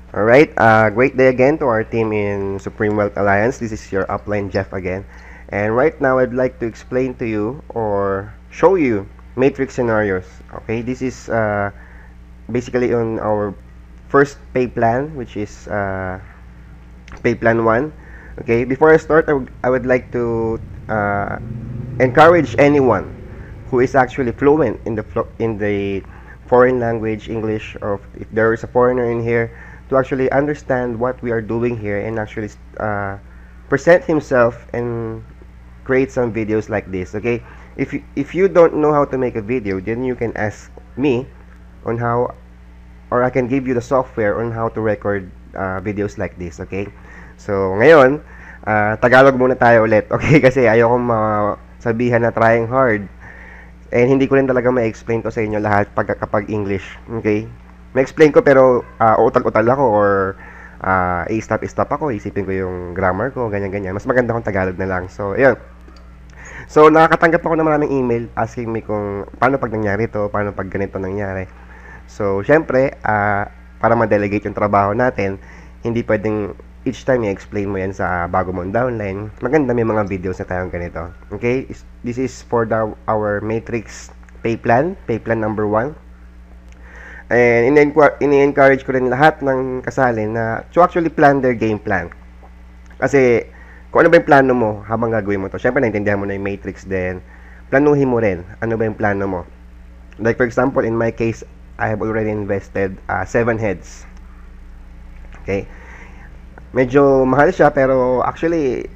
Alright, great day again to our team in Supreme Wealth Alliance. This is your upline Jeff again. And right now, I'd like to explain to you or show you matrix scenarios. Okay, this is basically on our first pay plan, which is pay plan 1. Okay, before I start, I would like to encourage anyone who is actually fluent in the foreign language, English, or if there is a foreigner in here, to actually understand what we are doing here and actually present himself and create some videos like this. Okay, if you don't know how to make a video, then you can ask me on how, or I can give you the software on how to record videos like this. Okay, so ngayon Tagalog muna tayo ulit. Okay, kasi ayoko sabihan na trying hard. And hindi ko rin talaga ma-explain to sa inyo lahat kapag English. Okay? Ma-explain ko pero utal-utal ako or i-stop ako. Isipin ko yung grammar ko, ganyan-ganyan. Mas maganda kung Tagalog na lang. So, ayun. So, nakakatanggap ako ng maraming email asking me kung paano pag nangyari to, paano pag ganito nangyari. So, syempre, para ma-delegate yung trabaho natin, hindi pwedeng each time i-explain mo yan sa bago mong downline. Maganda may mga videos na tayong ganito. Okay? This is for our matrix pay plan number 1. And ini-encourage ko rin lahat ng kasali na to actually plan their game plan. Kasi kung ano ba yung plano mo habang gagawin mo to. Syempre, naintindihan mo na yung matrix din. Planuhin mo rin. Ano ba yung plano mo? Like for example, in my case, I have already invested 7 heads. Okay? Medyo mahal siya pero actually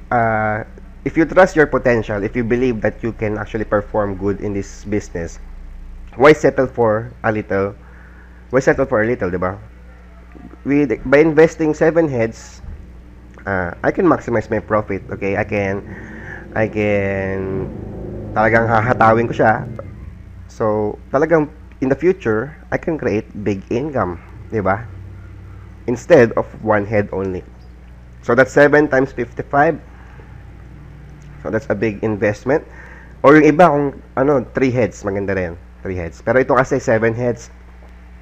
if you trust your potential, if you believe that you can actually perform good in this business, why settle for a little? Why settle for a little, 'di ba? By investing 7 heads, I can maximize my profit. Okay, I can talagang hahatawin ko siya. So, talagang in the future, I can create big income, 'di ba? Instead of 1 head only. So that's 7 times 55. So that's a big investment. Or yung iba kung 3 heads, maganda rin. 3 heads. Pero ito kasi 7 heads.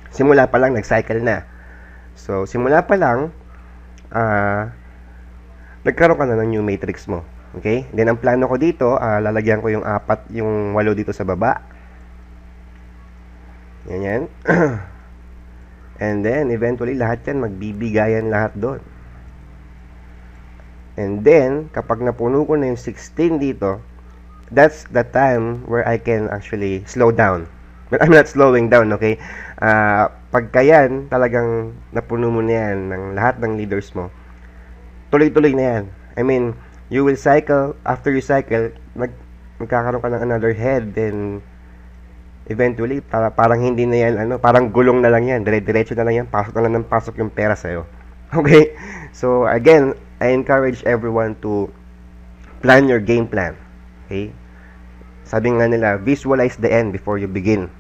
Simula pa lang nag-cycle na. So simula pa lang nagkaroon ka na ng new matrix mo. Okay? Then ang plano ko dito, lalagyan ko yung 8 dito sa baba. Yan. And then eventually lahat yan magbibigayan lahat doon. And then, kapag napuno ko na yung 16 dito, that's the time where I can actually slow down. But I'm not slowing down, okay? Pagka yan, talagang napuno mo na yan ng lahat ng leaders mo, tuloy-tuloy na yan. I mean, you will cycle, after you cycle, magkakaroon ka ng another head, then eventually, parang hindi na yan, parang gulong na lang yan, dire-diretso na lang yan, pasok na lang ng pasok yung pera sa'yo. Okay? So, again, I encourage everyone to plan your game plan. Okay? Sabi nga nila, visualize the end before you begin.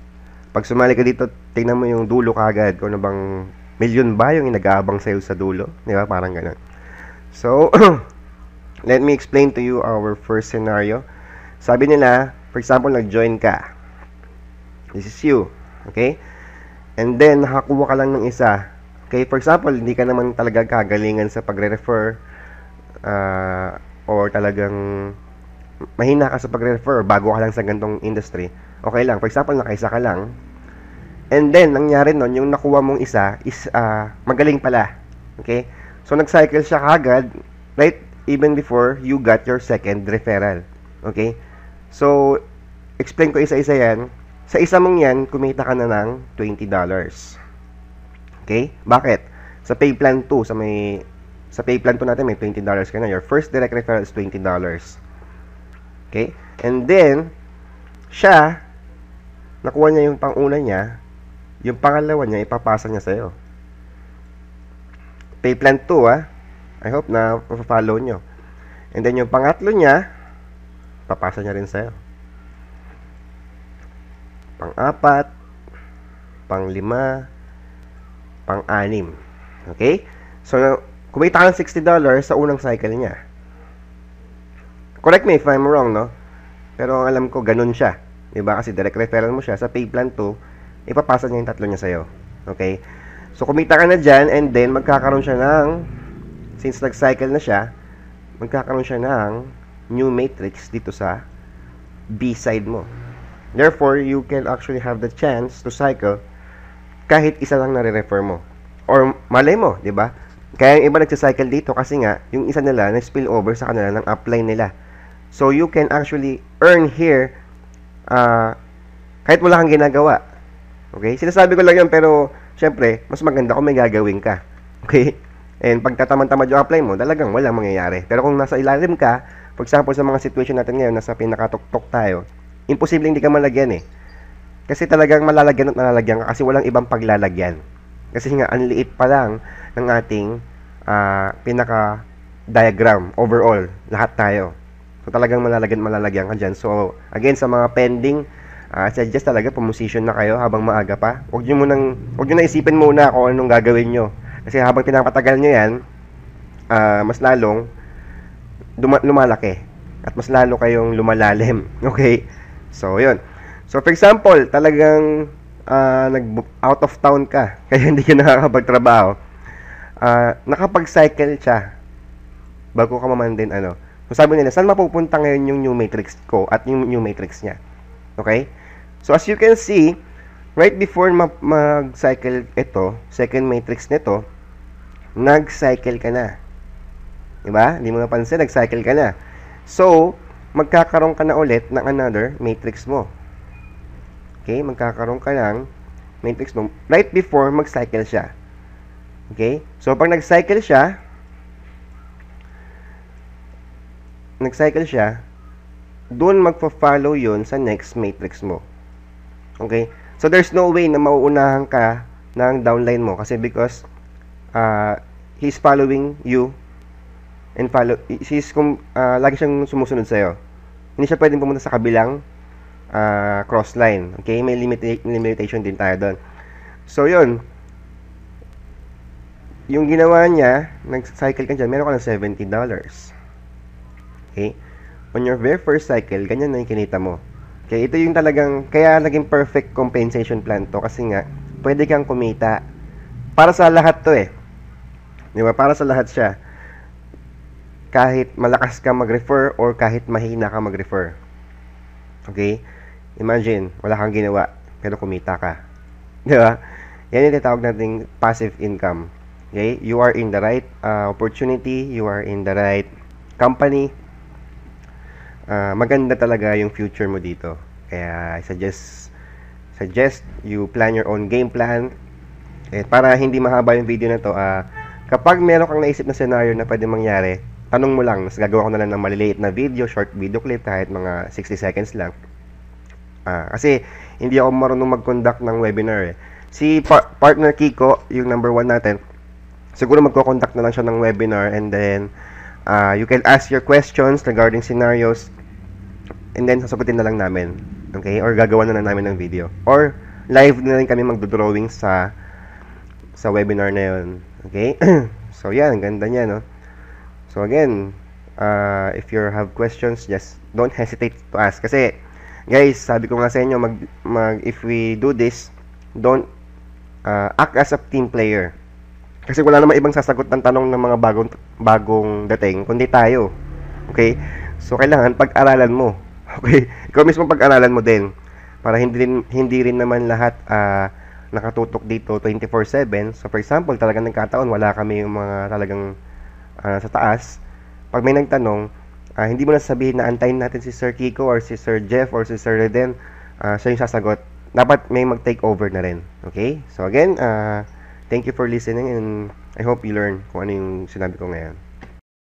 Pag sumali ka dito, tingnan mo yung dulo kagad. Kung ano bang milyon ba yung nag-aabang sa'yo sa dulo. Di ba? Parang ganun. So, let me explain to you our first scenario. Sabi nila, for example, nag-join ka. This is you. Okay? And then, nakakuha ka lang ng isa. Okay? For example, hindi ka naman talaga kagalingan sa pagre-refer or talagang mahina ka sa pagre-refer, bago ka lang sa ganitong industry, okay lang. For example, nakaisa ka lang, and then, nangyari nun, yung nakuha mong isa is magaling pala. Okay? So, nag-cycle siya kagad, right? Even before you got your second referral. Okay? So, explain ko isa-isa yan. Sa isa mong yan, kumita ka na ng $20. Okay? Bakit? Sa pay plan 2, sa pay plan 2 natin may $20 ka na. Your first direct referral is $20. Okay? And then, siya, nakuha niya yung pang-una niya, yung pangalawa niya, ipapasa niya sa'yo. Pay plan 2, I hope na follow nyo. And then, yung pangatlo niya, papasa niya rin sa'yo. Pang-4, pang-5, pang-6. Okay? So, kumita ka ng $60 sa unang cycle niya. Correct me if I'm wrong, no? Pero ang alam ko, ganun siya. Diba? Kasi direct referral mo siya sa pay plan 2, ipapasa niya yung tatlo niya sa'yo. Okay? So, kumita ka na dyan, and then, magkakaroon siya ng, since nag-cycle na siya, magkakaroon siya ng new matrix dito sa B side mo. Therefore, you can actually have the chance to cycle kahit isa lang nare-refer mo. Or, malay mo, di ba? Kaya yung iba nagsa-cycle dito kasi nga, yung isa nila na-spill over sa kanila ng upline nila. So, you can actually earn here kahit wala kang ginagawa. Okay? Sinasabi ko lang yan, pero syempre, mas maganda kung may gagawin ka. Okay? And pag tatamad-tamad yung apply mo, talagang walang mangyayari. Pero kung nasa ilalim ka, for example, sa mga situation natin ngayon, nasa pinakatuktok tayo, imposible hindi ka malagyan eh. Kasi talagang malalagyan at malalagyan ka kasi walang ibang paglalagyan. Kasi nga, ang liit pa lang ng ating pinaka-diagram overall. Lahat tayo. So, talagang malalagyan ka dyan. So, again, sa mga pending, suggest talaga, pumusisyon na kayo habang maaga pa. Huwag nyo na isipin muna kung anong gagawin nyo. Kasi habang pinapatagal nyo yan, mas lalong lumalaki. At mas lalo kayong lumalalim. Okay? So, yun. So, for example, talagang nag-out of town ka, kaya hindi ka nakakapagtrabaho. Nakapag-cycle siya bago ka maman din, So, sabi nila, saan mapupunta ngayon yung new matrix ko at yung new matrix niya? Okay? So, as you can see, right before mag-cycle ito, second matrix nito, nag-cycle ka na. Diba? Hindi mo napansin, nag-cycle ka na. So, magkakaroon ka na ulit ng another matrix mo. Okay? Magkakaroon ka ng matrix mo right before mag-cycle siya. Okay? So, pag nag-cycle siya, doon magpa-follow yun sa next matrix mo. Okay? So, there's no way na mauunahan ka ng downline mo kasi because he's following you and lagi siyang sumusunod sa'yo. Hindi siya pwedeng pumunta sa kabilang crossline. Okay? May limitation din tayo doon. So, yun. Yung ginawa niya, nag-cycle ka dyan, meron ka ng $70. Okay? On your very first cycle, ganyan na yung kinita mo. Okay? Ito yung talagang, kaya naging perfect compensation plan to kasi nga, pwede kang kumita. Para sa lahat to eh. Di ba? Para sa lahat siya. Kahit malakas ka mag-refer or kahit mahina ka mag-refer. Okay? Imagine, wala kang ginawa, pero kumita ka. Di ba? Yan yung tinatawag nating passive income. Okay? You are in the right opportunity, you are in the right company. Maganda talaga yung future mo dito. Kaya I suggest you plan your own game plan. Para hindi mahaba yung video na to, kapag meron kang naisip na scenario na pwede mangyari, tanong mo lang. Mas gagawa ko na lang ng maliliit na video, short video clip, kahit mga 60 seconds lang. Kasi hindi ako marunong mag-conduct ng webinar eh. Si partner Kiko, yung number 1 natin, siguro magko-conduct na lang siya ng webinar, and then you can ask your questions regarding scenarios, and then sasagutin na lang namin. Okay? Or gagawa na lang namin ng video. Or live na rin kami magdo-drawing sa webinar na yun. Okay? So, yan. Ang ganda niya, no? So, again, if you have questions, just don't hesitate to ask. Kasi, guys, sabi ko nga sa inyo, if we do this, don't act as a team player. Kasi wala namang ibang sasagot ng tanong ng mga bagong dating, kundi tayo. Okay? So, kailangan pag-aralan mo. Okay? Ikaw mismo pag-aralan mo din. Para hindi rin naman lahat nakatutok dito 24/7. So, for example, talagang nagkataon, wala kami yung mga talagang sa taas. Pag may nagtanong, hindi mo na sabihin na antayin natin si Sir Kiko or si Sir Jeff or si Sir Reden. Siya yung sasagot. Dapat may mag-take over na rin. Okay? So, again, thank you for listening, and I hope you learn kung ano yung sinabi ko ngayon.